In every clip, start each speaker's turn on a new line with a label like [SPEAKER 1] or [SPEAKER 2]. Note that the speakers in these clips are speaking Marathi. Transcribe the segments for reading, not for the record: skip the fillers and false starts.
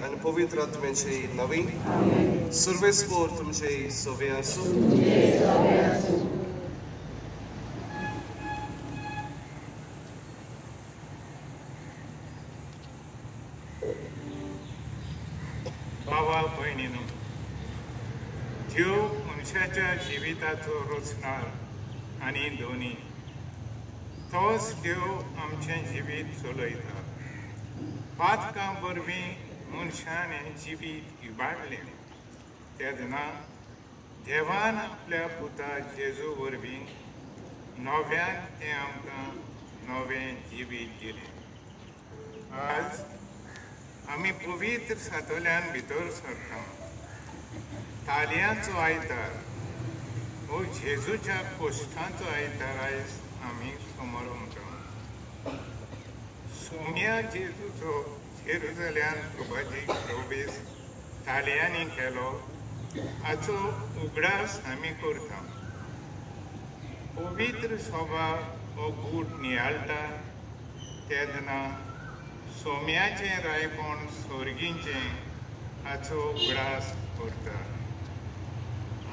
[SPEAKER 1] आनी पवित्र आत्म्याचे नवी सर्वेस्पोर तुमचे सोवे आसूं.
[SPEAKER 2] भावा भयणीनो, देव मनशाच्या जिविताचो रचणार आनी दोनी तोच देव आमचें जिवीत चलयता. पातकां वरवीं मनशाने जिवीत इबाडलें तेदना देवान आपल्या पुता जेजू वरवीं नव्यान तें आमकां नवें जिवीत दिलें. आज आमी पवित्र सातोल्यान भितर सरता. तालयांचो आयतार हो जेजूच्या कोश्टांचो आयतार आयज आमी समोर म्हणटा. सोम्या जेजूचो जेरुसलेमान प्रभाजीक प्रवेश तालयांनी केलो हाचो उगडास आमी करता. पवित्र सभा हो गूट नियाळटा तेदना सोम्याचें रायपण स्वर्गीचें हाचो उगडास करता.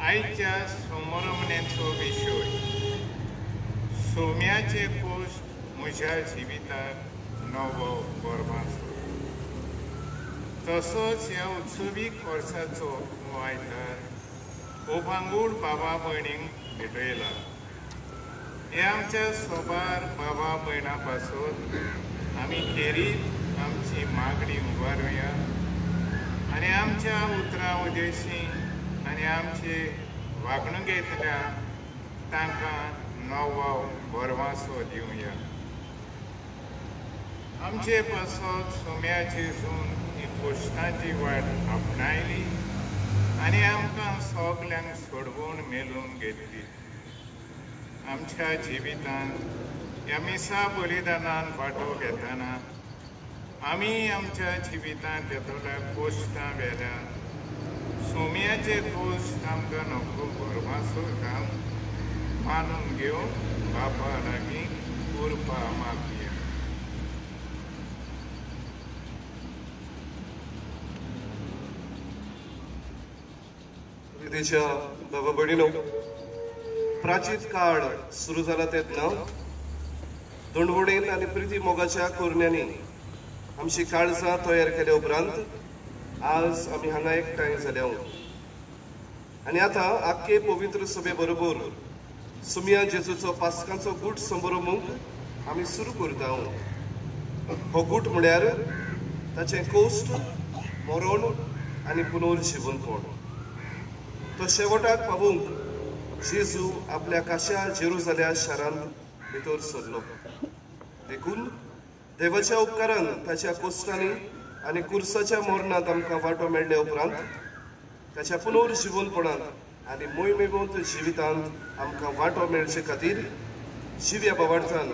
[SPEAKER 2] आयच्या समोरमणेचो विशय सोम्याचे कोश्ट म्हज्या जिविताक नवो गोरवांचो. तसोच ह्या उत्सवीक वर्साचो हो आयतार ओबांगूळ बाबा भयणींक भेटयला. हे आमच्या सोबार बाबा भयणां पासून आमी खेरीत आमची मागणी उबारुया आनी आमच्या उतरां उदेशी आनी आमचे वागणुकेंतल्यान तांकां नवो गोरवांचो दिवया. आमचे पासत सोम्याची जून ही कोश्टांची वाट आपणायली आनी आमकां सगल्यांक सोडवून मेलून घेतली. आमच्या जिवितांत ह्या मिसा बलिदानान वांटो घेतना आमी आमच्या जिवितांत येतल्या कोश्टां वेल्यान सोम्याचे कोश्ट आमकां नको गोरवांचो काम मानून घेवन बापा लागीं उरपा मागया.
[SPEAKER 1] विदेच्या बाबा भयणीनो, प्राचीन काळ सुरू जाला तेन्ना दंडवडेन आनी प्रिती मोगाच्या कोरण्यांनी आमची काळजां तयार केल्या उपरांत आज आमी हांगा एकठांय जाल्या आनी आतां आख्खे पवित्र सभे बरोबर सोम्या जेजूचो पास्कांचो गूट समारंभ आमी सुरू करता. हो गूट म्हळ्यार ताचें कोश्ट, मरण आनी पुनर्जीवनपण. तो शेवटाक पावूंक जेजू आपल्या काश्या जेरुसलेम शारांत भितर सरलो. देखून देवाच्या उपकारान ताच्या कोश्टांनी आनी कुर्साच्या मरणांत आमकां वांटो मेळ्ळे उपरांत ताच्या पुनर्जीवनपणांत आनी मोहिमेवंत जिवितांत आमकां वांटो मेळचे खातीर जिव्या बावार्थान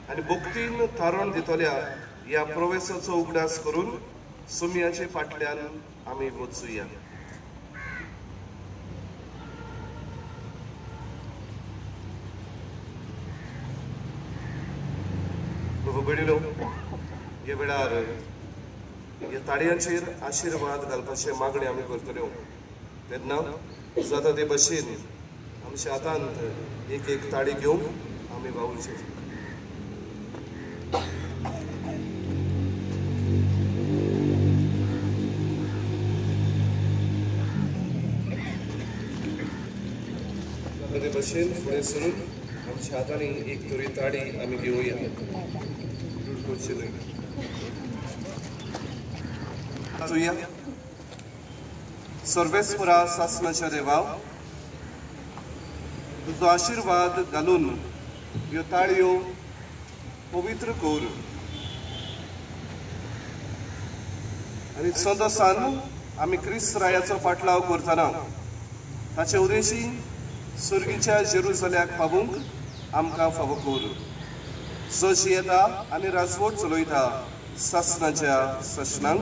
[SPEAKER 1] आनी भक्तीन तारण दितल्या ह्या प्रवेशाचो उगडास करून सोम्याचे फाटल्यान आमी वचुया. भयणीनो, ह्या वेळार ह्या ताळयांचेर आशिर्वाद घालपाचे मागणी आमी करतल्यो तेन्ना जाता ते भशेन आमच्या हातांत एक एक ताळी घेवन आमी वावुरचे. जाता ते भशेन फुडें सरून आमच्या हातांनी एक तरी ताळी आमी घेवया. सर्वेस्परा सासणाच्या देवा, तुजो आशीर्वाद घालून ह्यो ताळयो पवित्र कर आनी सदोसान आमी क्रिस्त रायाचो फाटलाव करतना ताचे उदेशी सर्गीच्या जेरुसल्याक पावूंक आमकां फावो कर. जशी येता आनी राजवट चलयता सासणाच्या सशनांक.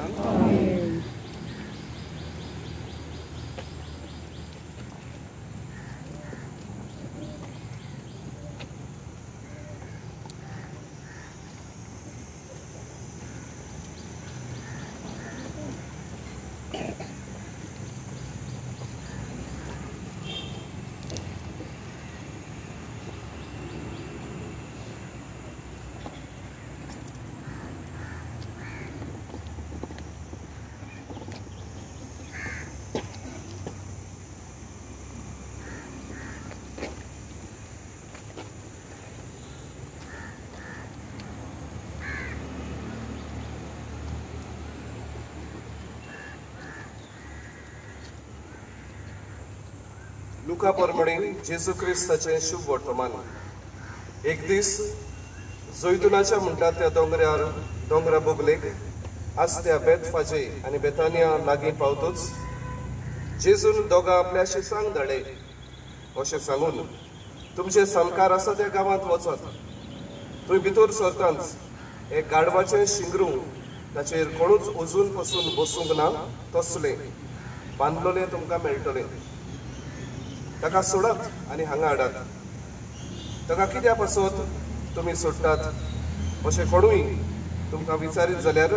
[SPEAKER 1] लुका परमणी जेजू क्रिस्ताचे शुभ वर्तमान. एक दीस जैतुनाच्या म्हणटात त्या दोंगरा बोगलेक आसत्या बेतफाजे आनी बेतानिया लागीं पावतूच जेजून दोगां आपल्या शिसांक धाडले अशें सांगून तुमचे संस्कार आसा त्या गांवांत वचत. थंय भितर सरतांच एक गाडवाचें शिंगरू ताचेर कोणूच उजून पसून बसूंक ना तसलें बांदलोलें तुमकां मेळटलें. ताका सोडात आनी हांगा हाडात. ताका कित्या पासत तुमी सोडटात अशें कोणूय तुमकां विचारीत जाल्यार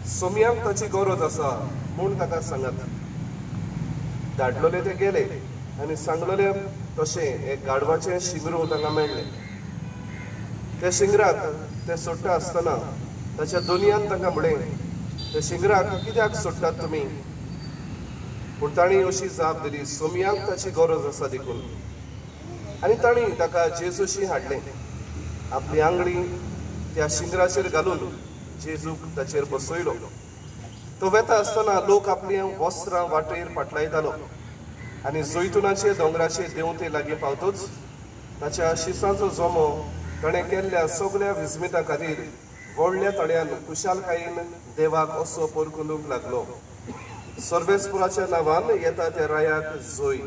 [SPEAKER 1] सोमयांक ताची गरज आसा म्हूण ताका सांगात. धाडलोले ते गेले आनी सांगलोले तशें एक गाडवाचें शिंगरू तांकां मेळ्ळें. त्या शिंगराक ते सोडटा आसतना ताच्या दोनयान तांकां म्हळें, त्या शिंगराक कित्याक सोडटात तुमी? पूण ताणी अशी जाप दिली, सोमयांक ताची गरज आसा देखून. आनी ताणी ताका जेजूशी हाडलें. आपली आंगडी त्या शिंगराचेर घालून जेजूक ताचेर बसयलो. तो वेता आसतना लोक आपली वस्त्रां वाटेर फाटलायतालो आनी जैतुनाचे दोंगराचे देंवते लागीं पावतूच ताच्या शिसांचो जमो ताणें केल्ल्या सगळ्या विस्मितां खातीर व्हडल्या तळ्यान खुशालकायेन देवाक असो परकुलूंक लागलो. सर्वेस्पुराच्या नांवान येता त्या रायाक जोय.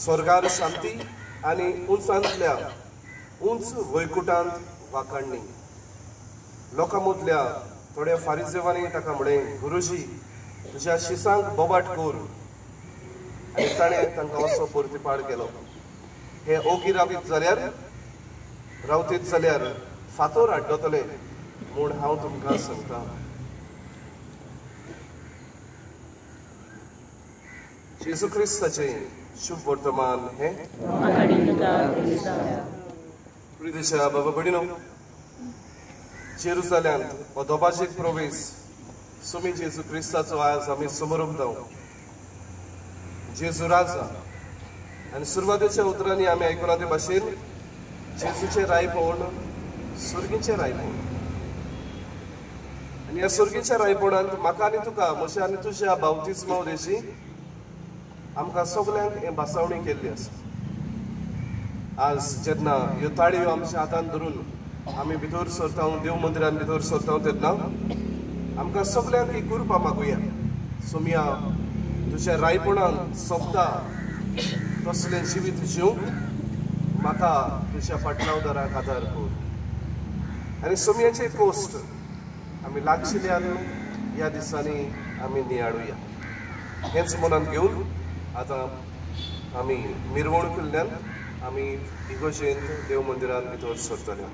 [SPEAKER 1] स्वर्गार शांती आनी उंचांतल्या उंच वैकुंठांत वाखाणणी. लोकां मदल्या थोड्या फारिजेवांनी ताका म्हळें, गुरुजी तुज्या शिसांक बोबाट कोर. आनी ताणें तांकां असो परतीपाड केलो. हे ओगी रावतीत जाल्यार फातोर हाडटले म्हूण हांव तुमकां सांगतां. जेजू क्रिस्ताचे शुभ वर्तमान हे प्रिदेशा बाबा भयणीनो, जेरुसलेमांत दोबाजीक प्रवेश सुमी जेजू क्रिस्ताचो आज आमी समारंभ. जेजू राजा आनी सुरवातेच्या उतरांनी आमी आयकला ते भाशेन जेजूचे रायपण सुर्गीचे रायपण. आनी ह्या सुर्गीच्या रायपणांत म्हाका आनी तुका म्हज्या आनी तुज्या बावतिस्मा उदेशी आमकां सगल्यांक हे भासावणी केल्ली आसा. आज जेन्ना ह्यो ताळयो आमच्या हातान धरून आमी भितर सरता, देव मंदिरान भितर सरता, तेन्ना आमकां सगल्यांक ही कृपा मागुया. सोमया तुज्या रायपणान सोंपता तसलें जिवीत जिवंक म्हाका तुज्या फाटलावदाराक आदार कर. आनी सोमयाचे कोस्ट आमी लागशिल्ल्यान ह्या दिसांनी आमी नियाळुया. हेंच मनांत घेवन आतां आमी मिरवणुकींतल्यान आमी इगोजेंत देव मंदिरान भितर सरतले.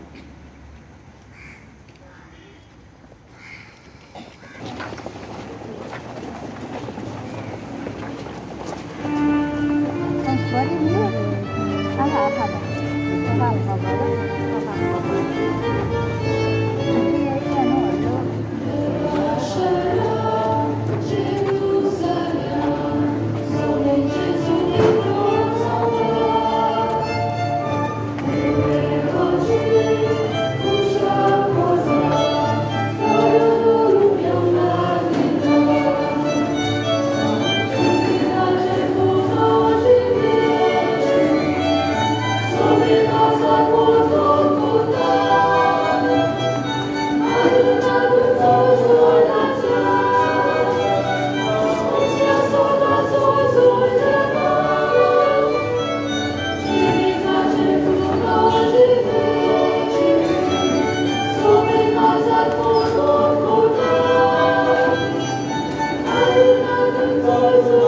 [SPEAKER 3] Amen.